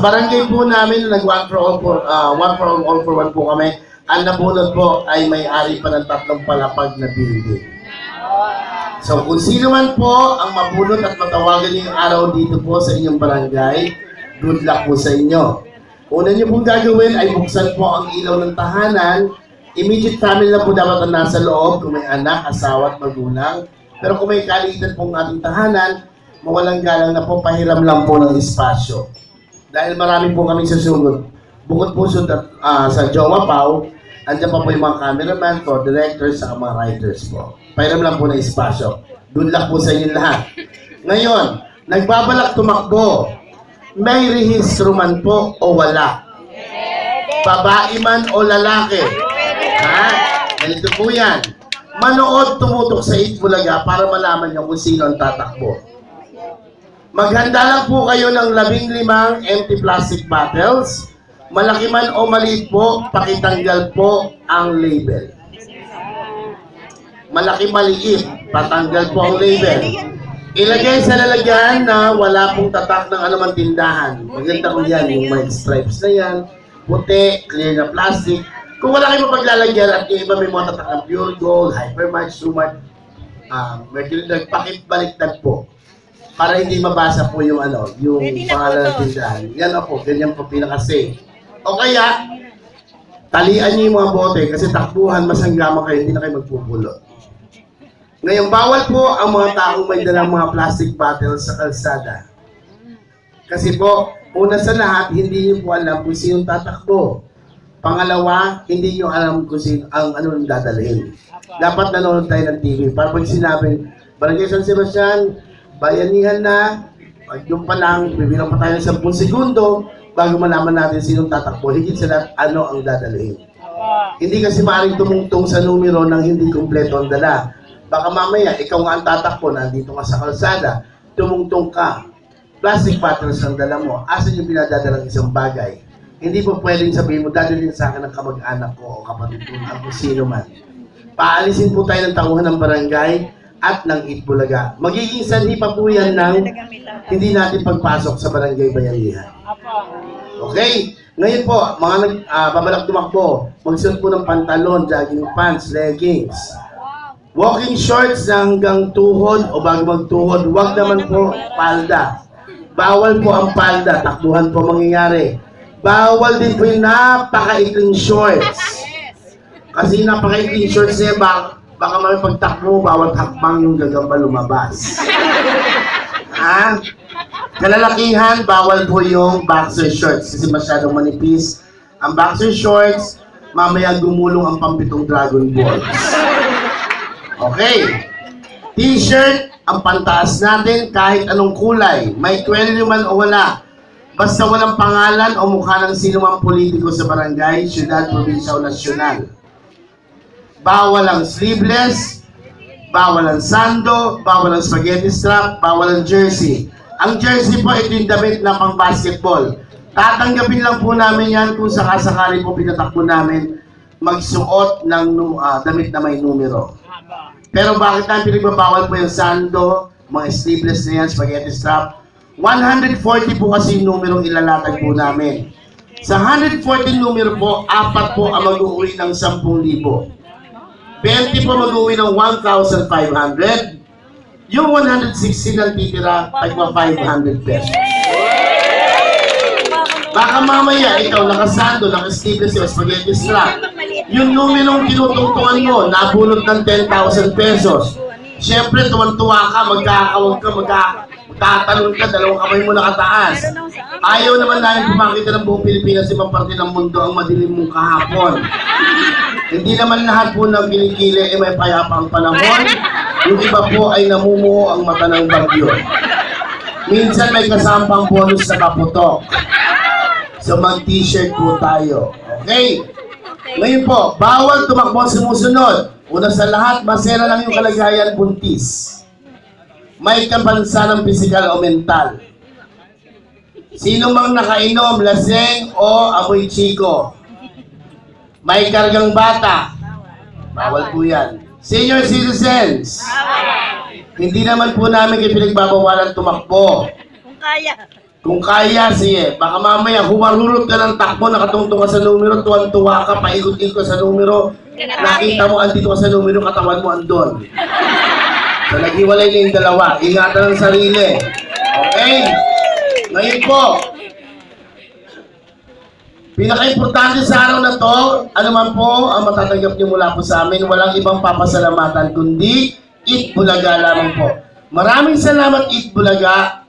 barangay po namin, nag-one for all for one po kami. Ang nabunod po ay may-ari pa ng 3 palapag na building. So kung sino man po ang mabunod at matawagan niyo yung araw dito po sa inyong barangay, good luck po sa inyo. Una niyo pong gagawin ay buksan po ang ilaw ng tahanan. Immediate family na po dapat ang nasa loob kung may anak, asawa at magulang. Pero kung may kalitan pong ating tahanan, mawalang galang na po, pahiram lang po ng espasyo. Dahil marami po kami susugod. Bukod po sa Jowa Pau, andyan pa po yung mga cameraman po, directors, at mga writers po. Pahiram lang po ng espasyo. Good luck po sa inyo lahat. Ngayon, nagbabalak tumakbo. May rehistro man po o wala? Babae man o lalaki? Ha? Ganito po yan. Manood tumutok sa Itbulaga para malaman niyo kung sino ang tatakbo. Maghanda lang po kayo ng 15 empty plastic bottles. Malaki man o maliit po, pakitanggal po ang label. Malaki maliit, patanggal po ang label. Ilagay sa lalagyan na wala pong tatak ng anumang tindahan. Maganda ko yan, yung white stripes na yan, puti, clear na plastic. Kung wala kayo mapaglalagyan at yung iba may mga tatak ng pure gold, hypermatch, sumat, mercury drug, pakibaliktad po. Para hindi mabasa po yung yung pangalan ng tindahan. Yan po, ganyan po pinaka-safe. O kaya, talian niyo yung mga bote kasi takbuhan, masanggama kayo, hindi na kayo magpupulot. Ngayon, bawal po ang mga taong may dalang mga plastic bottles sa kalsada. Kasi po, una sa lahat, hindi niyo po alam kung sinong tatakbo. Pangalawa, hindi niyo alam kung sino ang anong dadalhin. Dapat nanonood tayo ng TV. Para pag sinabing, Barangay San Sebastian, bayanihan na, pag yung pa lang, bibilang pa tayo ng 10 segundo bago malaman natin sinong tatakbo. Higit sa lahat, ano ang dadalhin. Hindi kasi maaaring tumungtong sa numero ng hindi kumpleto ang dala. Baka mamaya, ikaw nga ang tatakbo, nandito ka sa kalsada, tumungtong ka. Plastic bottles ang dala mo. Asan yung pinadadalang isang bagay? Hindi po pwedeng sabihin mo, dadalhin sa akin ng kamag-anak ko o kapatid ko, ang sino man. Paalisin po tayo ng tauhan ng barangay at ng Itbulaga. Magiging sanhi pa po yan ng hindi natin pagpasok sa barangay bayanihan. Okay? Ngayon po, mga babalak tumakbo, magsuot po ng pantalon, jogging pants, leggings. Walking shorts na hanggang tuhod o bago magtuhod, huwag naman po palda. Bawal po ang palda, takbuhan po mangyayari. Bawal din po yung napaka-ikling shorts. Kasi yung napaka-ikling shorts niya, baka may pagtakbo, bawat hakbang yung gagamba lumabas. Ha? Kalalakihan, bawal po yung boxer shorts kasi masyadong manipis. Ang boxer shorts, mamaya gumulong ang pampitong Dragon Balls. Okay. T-shirt, ang pantaas natin kahit anong kulay. May kwelyo man o wala. Basta walang pangalan o mukha ng sino mang politiko sa barangay, syudad, probinsya o nasyonal. Bawal ang sleeveless, bawal ang sando, bawal ang spaghetti strap, bawal ang jersey. Ang jersey po, ito yung damit na pang basketball. Tatanggapin lang po namin yan kung sakasakali po pinatakbo namin magsuot ng damit na may numero. Pero bakit namin pinagbabawal po yung sando, mga sleeveless na yan, spaghetti strap? 140 po kasi yung numerong ilalatag po namin. Sa 140 numero po, 4 po ang mag-uwi ng 10,000. 20 po mag-uwi ng 1,500. Yung 160 na titira ay 500 pesos. Baka mamaya, ikaw nakasando, nakasleeveless yung spaghetti strap. Yung numerong tinutungtungan mo, nabunot ng 10,000 pesos. Siyempre, tuwan-tuwa ka, magkakawag ka, magtatalon ka, dalawang kamay mo nakataas. Ayaw naman namin pumakita ng buong Pilipinas sa ibang parte ng mundo ang madilim mong kahapon. Hindi naman lahat po ng kilikili ay may payapa ang panahon. Yung iba po ay namumuho ang mata ng bagyo. Minsan may kasampang bonus na kaputok. So mag-t-shirt po tayo. Okay? Ngayon po, bawal tumakbo ang sumusunod. Una sa lahat, masera lang yung kalagayan buntis. May kapansanang pisikal o mental. Sino mang nakainom, laseng o amoy chiko. May kargang bata. Bawal po yan. Senior citizens. Hindi naman po namin kayo pinagbabawalan tumakbo. Kung kaya. Kung kaya, sige. Baka mamaya, humarurot ka ng takbo, nakatungtong ka sa numero, tuwan-tuwa ka, paikot-ikot sa numero, nakita mo, andito ka sa numero, katawan mo andon. So, naghiwalay na yung dalawa. Ingatan ang sarili. Okay? Ngayon po, pinaka-importante sa araw na to, ano man po ang matatanggap niyo mula po sa amin, walang ibang papasalamatan, kundi Eat Bulaga lamang po. Maraming salamat, Eat Bulaga.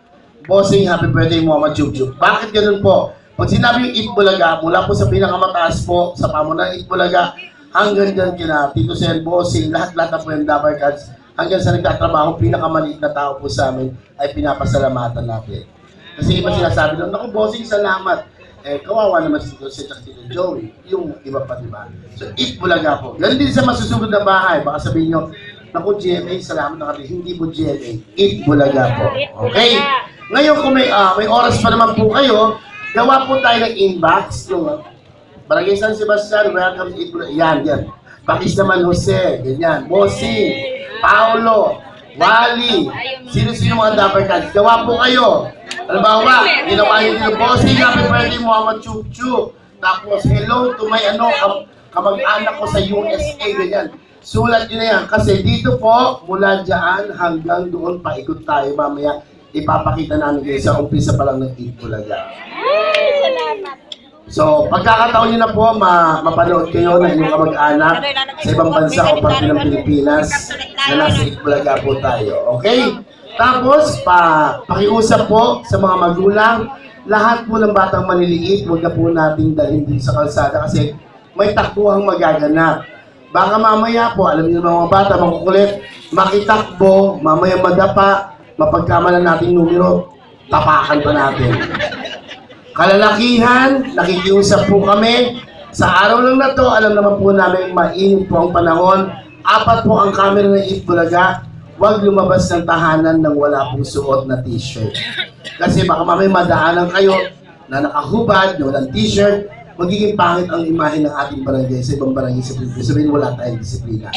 Bossing, happy birthday mo, Mama Chub-Chub. Bakit ganun po? Pag sinabi yung Eat Bulaga, mula po sa pinakamataas po, sa pamunan Eat Bulaga, hanggang dyan kina Tito Sen, Bossing, lahat-lahat na po yung Dabar Cards, hanggang sa nagtatrabaho, pinakamaliit na tao po sa amin, ay pinapasalamatan natin. Kasi iba sinasabi doon, naku, Bossing, salamat. Kawawa naman si Tito Sen at Tito Joey, yung iba pa, diba? So, Eat Bulaga po. Ganun din sa masusunod na bahay, baka sabihin nyo, naku, GMA, salamat na kami. Hindi po GMA, Eat Bulaga po. Okay? Ngayon, kung may oras pa naman po kayo, gawa po tayo ng inbox. Yung Barangay San Sebastian, welcome to Eat Bulaga. Yan. Bakis naman Jose, ganyan. Bossing, Paolo, Wally, sino-sino mga Dapper Cats. Gawa po kayo. Halimbawa, ginawa nyo dito, Bossing, happy birthday Muhammad Chub-Chub. Tapos, hello to my kamag-anak ko sa USA, ganyan. Sulat nyo na yan. Kasi dito po, mula dyan hanggang doon, paikot tayo mamaya. Ipapakita namin kayo sa umpisa pa lang ng Eat Bulaga. So, pagkakataon nyo na po, mapanood kayo ng inyong kamag-anak sa ibang bansa o parte ng Pilipinas na nasa Eat Bulaga po tayo. Okay? Tapos, pakiusap po sa mga magulang, lahat po ng batang maliliit, huwag na po nating dalhin din sa kalsada kasi may takbuhang magaganap. Baka mamaya po, alam niyo mga bata, makukulit, makitakbo, mamaya madapa, mapagkamalan natin numero, tapakan pa natin. Kalalakihan, nakikiusap po kami. Sa araw lang na to, alam naman po namin mainit po ang panahon. 4 po ang camera ng Eat Bulaga. Huwag lumabas ng tahanan nang wala pong suot na t-shirt. Kasi baka mamaya madaanan kayo na nakahubad, na walang t-shirt, magiging pangit ang imahe ng ating barangay sa ibang barangay sa Pilipinas. Sabihin, wala tayong disiplina.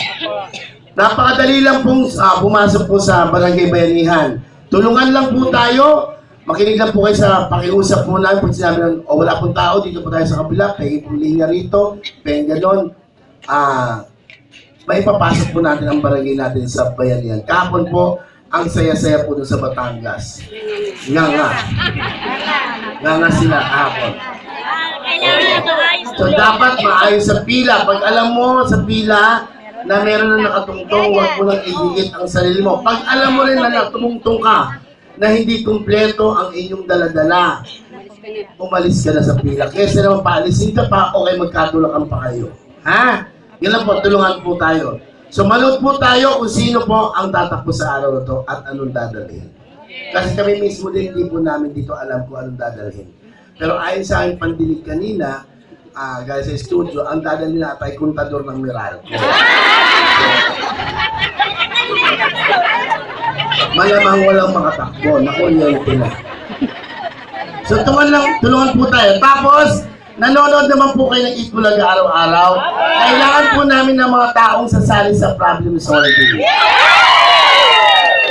Napakadali lang pong pumasok po sa Barangay Bayanihan. Tulungan lang po tayo. Makinig lang po kayo sa pakiusap po namin. Pag sinabi lang, wala pong tao, dito po tayo sa kabila. Pwede pong linya rito. Pwede ganon. May papasok po natin ang barangay natin sa Bayanihan. Kahapon po, ang saya-saya po doon sa Batangas. Nga sila kahapon. So dapat maayos sa pila. Pag alam mo sa pila na meron na nakatungtong, huwag mo nang igigit ang sarili mo. Pag alam mo rin na tumungtong ka na hindi kumpleto ang inyong daladala, umalis ka na sa pila. Kesa naman paalisin ka pa, okay, magkatulakan pa kayo. Ha? Yan lang po, tulungan po tayo. So manood po tayo kung sino po ang tatakbo sa araw na to at anong dadalhin. Kasi kami mismo din, hindi po namin dito alam kung anong dadalhin. Pero ayon sa aking pandinig kanina, guys sa studio, ang dadalhin na ay kontador ng Meralco. Malamang walang makatakbo. Naku, yan na. So, tulungan po tayo. Tapos, nanonood naman po kayo ng Eat Bulaga araw-araw. Kailangan po namin ng mga taong sasali sa problem solving.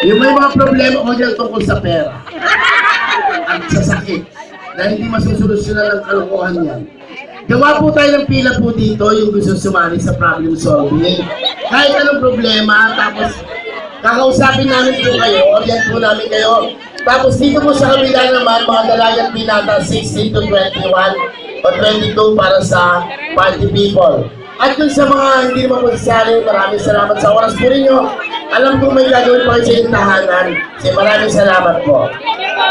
Yung may mga problema ko dyan tungkol sa pera at sa sakit na hindi masusolusyonan ng kalokohan yan. Gawa po tayo ng pila po dito yung gusto sumali sa problem solving. Kahit anong problema, tapos kakausapin namin po kayo, orient po namin kayo. Tapos dito po sa kabila naman, mga dalagang pinata 16 to 21 o 22 para sa party people. At dun sa mga hindi naman po sasali, maraming salamat sa oras po rin nyo. Alam kong may gagawin pa kayo sa inyong tahanan. Maraming salamat po.